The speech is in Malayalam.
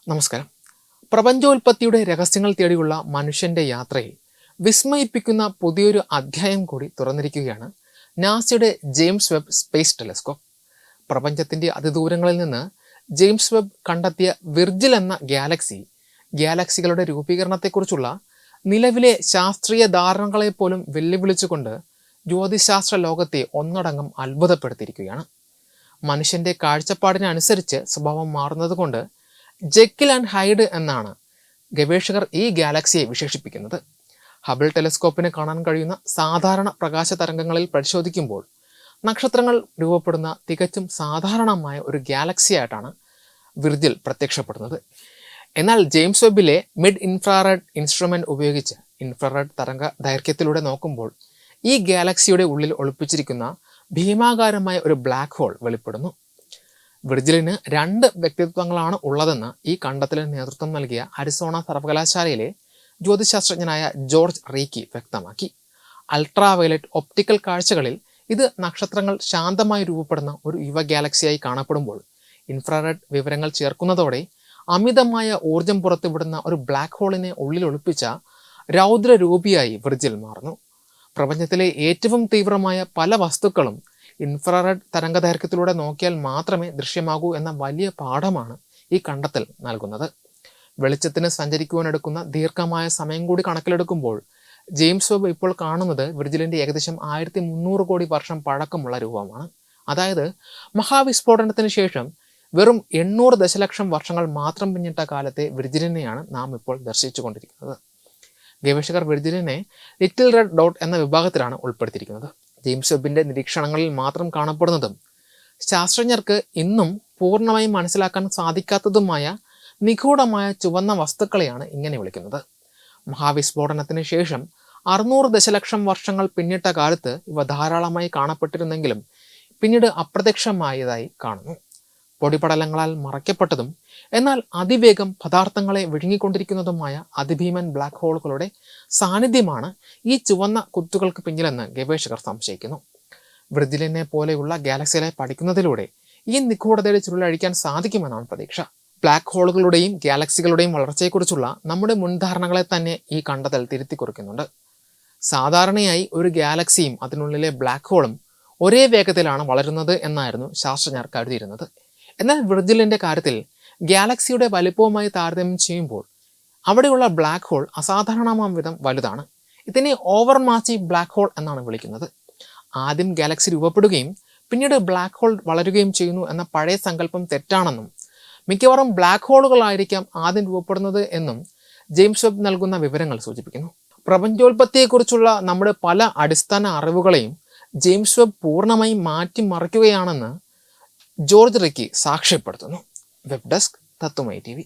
നമസ്കാരം. പ്രപഞ്ചോൽപത്തിയുടെ രഹസ്യങ്ങൾ തേടിയുള്ള മനുഷ്യന്റെ യാത്രയിൽ വിസ്മയിപ്പിക്കുന്ന പുതിയൊരു അധ്യായം കൂടി തുറന്നിരിക്കുകയാണ് നാസയുടെ ജെയിംസ് വെബ് സ്പേസ് ടെലസ്കോപ്പ്. പ്രപഞ്ചത്തിന്റെ അതിദൂരങ്ങളിൽ നിന്ന് ജെയിംസ് വെബ് കണ്ടെത്തിയ വിർജിൽ എന്ന ഗാലക്സികളുടെ രൂപീകരണത്തെക്കുറിച്ചുള്ള നിലവിലെ ശാസ്ത്രീയ ധാരണകളെ പോലും വെല്ലുവിളിച്ചുകൊണ്ട് ജ്യോതിശാസ്ത്ര ലോകത്തെ ഒന്നടങ്കം അത്ഭുതപ്പെടുത്തിയിരിക്കുകയാണ്. മനുഷ്യന്റെ കാഴ്ചപ്പാടിനനുസരിച്ച് സ്വഭാവം മാറുന്നതുകൊണ്ട് ജെക്കിൽ ആൻഡ് ഹൈഡ് എന്നാണ് ഗവേഷകർ ഈ ഗാലക്സിയെ വിശേഷിപ്പിക്കുന്നത്. ഹബിൾ ടെലസ്കോപ്പിന് കാണാൻ കഴിയുന്ന സാധാരണ പ്രകാശ തരംഗങ്ങളിൽ പരിശോധിക്കുമ്പോൾ നക്ഷത്രങ്ങൾ രൂപപ്പെടുന്ന തികച്ചും സാധാരണമായ ഒരു ഗാലക്സിയായിട്ടാണ് വിർജിൽ പ്രത്യക്ഷപ്പെടുന്നത്. എന്നാൽ ജെയിംസ് വെബിലെ മിഡ് ഇൻഫ്രാറെഡ് ഇൻസ്ട്രുമെന്റ് ഉപയോഗിച്ച് ഇൻഫ്രാറെഡ് തരംഗ ദൈർഘ്യത്തിലൂടെ നോക്കുമ്പോൾ ഈ ഗാലക്സിയുടെ ഉള്ളിൽ ഒളിപ്പിച്ചിരിക്കുന്ന ഭീമാകാരമായ ഒരു ബ്ലാക്ക് ഹോൾ വെളിപ്പെടുന്നു. വിർജിലിന് 2 വ്യക്തിത്വങ്ങളാണ് ഉള്ളതെന്ന് ഈ കണ്ടെത്തലിന് നേതൃത്വം നൽകിയ അരിസോണ സർവകലാശാലയിലെ ജ്യോതിശാസ്ത്രജ്ഞനായ ജോർജ് റീക്കി വ്യക്തമാക്കി. അൾട്രാവയലറ്റ് ഒപ്റ്റിക്കൽ കാഴ്ചകളിൽ ഇത് നക്ഷത്രങ്ങൾ ശാന്തമായി രൂപപ്പെടുന്ന ഒരു യുവ ഗാലക്സിയായി കാണപ്പെടുമ്പോൾ ഇൻഫ്രാറെഡ് വിവരങ്ങൾ ചേർക്കുന്നതോടെ അമിതമായ ഊർജം പുറത്തുവിടുന്ന ഒരു ബ്ലാക്ക് ഹോളിനെ ഉള്ളിൽ ഒളിപ്പിച്ച രൗദ്രരൂപിയായി വിർജിൽ മാറുന്നു. പ്രപഞ്ചത്തിലെ ഏറ്റവും തീവ്രമായ പല വസ്തുക്കളും ഇൻഫ്രാറെഡ് തരംഗദൈർഘ്യത്തിലൂടെ നോക്കിയാൽ മാത്രമേ ദൃശ്യമാകൂ എന്ന വലിയ പാഠമാണ് ഈ കണ്ടെത്തൽ നൽകുന്നത്. വെളിച്ചത്തിന് സഞ്ചരിക്കുവാനെടുക്കുന്ന ദീർഘമായ സമയം കൂടി കണക്കിലെടുക്കുമ്പോൾ ജെയിംസ് വെബ് ഇപ്പോൾ കാണുന്നത് വിർജിലിന്റെ ഏകദേശം 1300 കോടി വർഷം പഴക്കമുള്ള രൂപമാണ്. അതായത് മഹാവിസ്ഫോടനത്തിന് ശേഷം വെറും 800 ദശലക്ഷം വർഷങ്ങൾ മാത്രം പിന്നിട്ട കാലത്തെ വിർജിലിനെയാണ് നാം ഇപ്പോൾ ദർശിച്ചുകൊണ്ടിരിക്കുന്നത്. ഗവേഷകർ വിർജിലിനെ ലിറ്റിൽ റെഡ് ഡോട്ട് എന്ന വിഭാഗത്തിലാണ് ഉൾപ്പെടുത്തിയിരിക്കുന്നത്. ജെയിംസ് വെബിന്റെ നിരീക്ഷണങ്ങളിൽ മാത്രം കാണപ്പെടുന്നതും ശാസ്ത്രജ്ഞർക്ക് ഇന്നും പൂർണ്ണമായും മനസ്സിലാക്കാൻ സാധിക്കാത്തതുമായ നിഗൂഢമായ ചുവന്ന വസ്തുക്കളെയാണ് ഇങ്ങനെ വിളിക്കുന്നത്. മഹാവിസ്ഫോടനത്തിന് ശേഷം 600 ദശലക്ഷം വർഷങ്ങൾ പിന്നിട്ട കാലത്ത് ഇവ ധാരാളമായി കാണപ്പെട്ടിരുന്നെങ്കിലും പിന്നീട് അപ്രത്യക്ഷമായതായി കാണുന്നു. പൊടിപടലങ്ങളാൽ മറയ്ക്കപ്പെട്ടതും എന്നാൽ അതിവേഗം പദാർത്ഥങ്ങളെ വിഴുങ്ങിക്കൊണ്ടിരിക്കുന്നതുമായ അതിഭീമൻ ബ്ലാക്ക് ഹോളുകളുടെ സാന്നിധ്യമാണ് ഈ ചുവന്ന കുത്തുകൾക്ക് പിന്നിലെന്ന് ഗവേഷകർ സംശയിക്കുന്നു. വിർജിലിനെ പോലെയുള്ള ഗാലക്സികളെ പഠിക്കുന്നതിലൂടെ ഈ നിഗൂഢതയുടെ ചുരുളഴിക്കാൻ സാധിക്കുമെന്നാണ് പ്രതീക്ഷ. ബ്ലാക്ക് ഹോളുകളുടെയും ഗാലക്സികളുടെയും വളർച്ചയെക്കുറിച്ചുള്ള നമ്മുടെ മുൻധാരണകളെ തന്നെ ഈ കണ്ടെത്തൽ തിരുത്തി കുറിക്കുന്നുണ്ട്. സാധാരണയായി ഒരു ഗാലക്സിയും അതിനുള്ളിലെ ബ്ലാക്ക് ഹോളും ഒരേ വേഗത്തിലാണ് വളരുന്നത് എന്നായിരുന്നു ശാസ്ത്രജ്ഞർ കരുതിയിരുന്നത്. എന്നാൽ വിർജിലിന്റെ കാര്യത്തിൽ ഗാലക്സിയുടെ വലിപ്പവുമായി താരതമ്യം ചെയ്യുമ്പോൾ അവിടെയുള്ള ബ്ലാക്ക് ഹോൾ അസാധാരണമാം വിധം വലുതാണ്. ഇതിനെ ഓവർ മാസീവ് ബ്ലാക്ക് ഹോൾ എന്നാണ് വിളിക്കുന്നത്. ആദ്യം ഗാലക്സി രൂപപ്പെടുകയും പിന്നീട് ബ്ലാക്ക് ഹോൾ വളരുകയും ചെയ്യുന്നു എന്ന പഴയ സങ്കല്പം തെറ്റാണെന്നും മിക്കവാറും ബ്ലാക്ക് ഹോളുകളായിരിക്കാം ആദ്യം രൂപപ്പെടുന്നത് എന്നും ജെയിംസ് വെബ് നൽകുന്ന വിവരങ്ങൾ സൂചിപ്പിക്കുന്നു. പ്രപഞ്ചോൽപത്തിയെക്കുറിച്ചുള്ള നമ്മുടെ പല അടിസ്ഥാന അറിവുകളെയും ജെയിംസ് വെബ് പൂർണ്ണമായും മാറ്റിമറിക്കുകയാണെന്ന് ജോർജ് റിക്കി സാക്ഷ്യപ്പെടുത്തുന്നു. വെബ് ഡെസ്ക് തത്വമൈ TV.